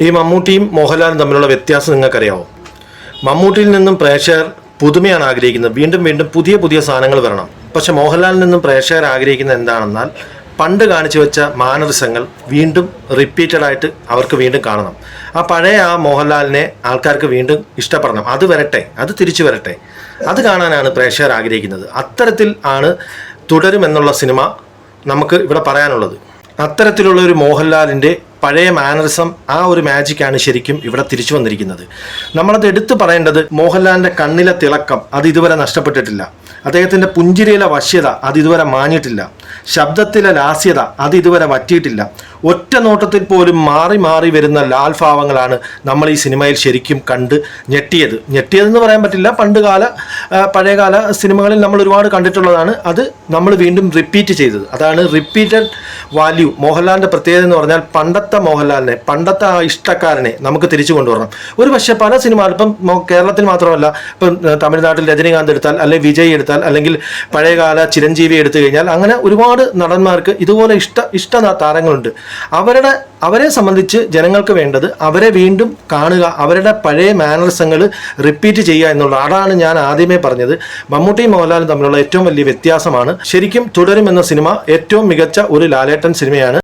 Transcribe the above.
ഈ മമ്മൂട്ടിയും മോഹൻലാലും തമ്മിലുള്ള വ്യത്യാസം നിങ്ങൾക്കറിയാമോ? മമ്മൂട്ടിയിൽ നിന്നും പ്രേക്ഷകർ പുതുമയാണ് ആഗ്രഹിക്കുന്നത്, വീണ്ടും വീണ്ടും പുതിയ പുതിയ സാധനങ്ങൾ വരണം. പക്ഷെ മോഹൻലാലിൽ നിന്നും പ്രേക്ഷകർ ആഗ്രഹിക്കുന്നത് എന്താണെന്നാൽ പണ്ട് കാണിച്ചു വെച്ച മാനറിസങ്ങൾ വീണ്ടും റിപ്പീറ്റഡായിട്ട് അവർക്ക് വീണ്ടും കാണണം. ആ പഴയ മോഹൻലാലിനെ ആൾക്കാർക്ക് വീണ്ടും ഇഷ്ടപ്പെടണം. അത് വരട്ടെ, അത് തിരിച്ചു വരട്ടെ, അത് കാണാനാണ് പ്രേക്ഷകർ ആഗ്രഹിക്കുന്നത്. അത്തരത്തിൽ ആണ് തുടരുമെന്നുള്ള സിനിമ നമുക്ക് ഇവിടെ പറയാനുള്ളത്. അത്തരത്തിലുള്ള ഒരു മോഹൻലാലിൻ്റെ പഴയ മാനറിസം, ആ ഒരു മാജിക്കാണ് ശരിക്കും ഇവിടെ തിരിച്ചു വന്നിരിക്കുന്നത്. നമ്മളത് എടുത്തു പറയേണ്ടത്, മോഹൻലാലിൻ്റെ കണ്ണിലെ തിളക്കം അത് ഇതുവരെ നഷ്ടപ്പെട്ടിട്ടില്ല. അദ്ദേഹത്തിൻ്റെ പുഞ്ചിരിയിലെ വശ്യത അത് ഇതുവരെ മാഞ്ഞിട്ടില്ല. ശബ്ദത്തിലെ ലാസ്യത അത് ഇതുവരെ വറ്റിയിട്ടില്ല. ഒറ്റ നോട്ടത്തിൽ പോലും മാറി മാറി വരുന്ന ലാൽഭാവങ്ങളാണ് നമ്മൾ ഈ സിനിമയിൽ ശരിക്കും കണ്ട് ഞെട്ടിയതെന്ന് പറയാൻ പറ്റില്ല. പഴയകാല സിനിമകളിൽ നമ്മൾ ഒരുപാട് കണ്ടിട്ടുള്ളതാണ്. അത് നമ്മൾ വീണ്ടും റിപ്പീറ്റ് ചെയ്തത്, അതാണ് റിപ്പീറ്റഡ് വാല്യൂ. മോഹൻലാലിൻ്റെ പ്രത്യേകത എന്ന് പറഞ്ഞാൽ പണ്ടത്തെ മോഹൻലാലിനെ, പണ്ടത്തെ ആ ഇഷ്ടക്കാരനെ നമുക്ക് തിരിച്ചു കൊണ്ടുവരണം. ഒരു പക്ഷേ പല സിനിമകൾ, ഇപ്പം കേരളത്തിൽ മാത്രമല്ല, ഇപ്പം തമിഴ്നാട്ടിൽ രജനീകാന്ത് എടുത്താൽ, അല്ലെങ്കിൽ വിജയ് എടുത്താൽ, അല്ലെങ്കിൽ പഴയകാല ചിരഞ്ജീവി എടുത്തു കഴിഞ്ഞാൽ, അങ്ങനെ ഒരുപാട് നടന്മാർക്ക് ഇതുപോലെ ഇഷ്ട താരങ്ങളുണ്ട്. അവരെ സംബന്ധിച്ച് ജനങ്ങൾക്ക് വേണ്ടത് അവരെ വീണ്ടും കാണുക, അവരുടെ പഴയ മാനറിസങ്ങൾ റിപ്പീറ്റ് ചെയ്യുക എന്നുള്ളത്. അതാണ് ഞാൻ ആദ്യമേ പറഞ്ഞത്. മമ്മൂട്ടിയും മോഹൻലാലും തമ്മിലുള്ള ഏറ്റവും വലിയ വ്യത്യാസമാണ്. ശരിക്കും തുടരും എന്ന സിനിമ ഏറ്റവും മികച്ച ഒരു ലാലേട്ടൻ സിനിമയാണ്.